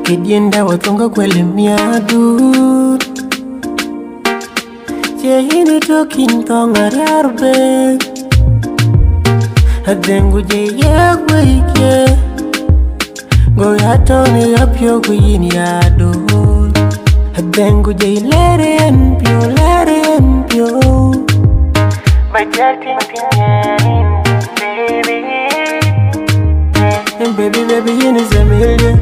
Kidienda watonga kwele miadu Jehini tokin tonga riarbe Adengu je yegwe ike Go yatoni apyo kuyini yado Adengu je lere empyo Bajating tinyanin baby Baby yini zemilye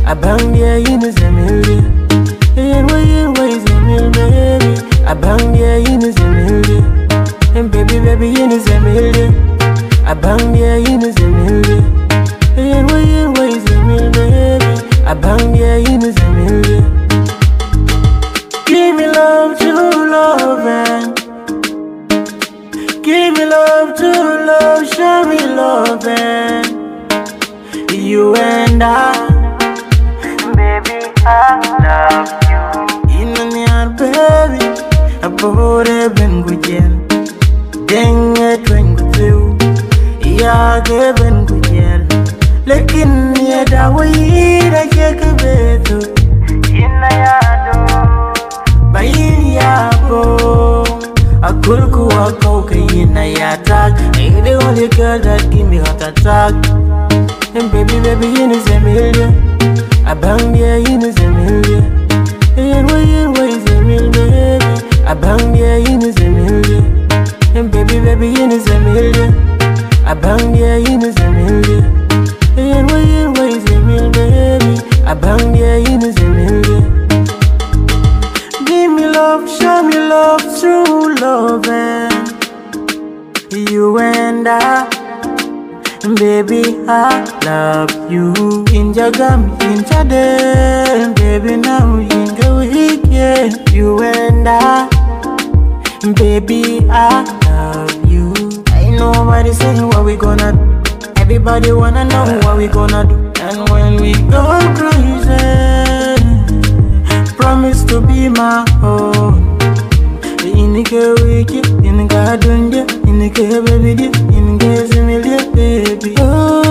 Abang dia yini zemilye Yenwa zemil baby Abang dia yini zemilye Baby yini zemilye Abang dia yini zemilye Yenwa zemil baby Abang dia yini zemilye Give me love to love and give me love to love, show me love and you and I, baby, I love you. In the yard, baby, I bought a bengujen. Dang it, when good you, yeah, given good yell. Lekin yet, I will eat a cake of it. In the yard, by Yabo, a kulku, a cocaine, a attack. Ain't the only girl that give me heart attack. And baby, yini zemilye Abang dia yini zemilye Yenwa zemil baby Abang dia yini zemilye And baby yini zemilye Abang dia yini zemilye Yenwa zemil baby Abang dia yini zemilye Give me love, show me love, true love and you and I, baby, I love you. In Jagam, in Chade, baby, now in the weekend. You and I, baby, I love you. Ain't nobody saying what we gonna do. Everybody wanna know what we gonna do. And when we go crazy, promise to be my own. Inike wiki, inike adunja, inike baby, inike zimilia baby. Oh.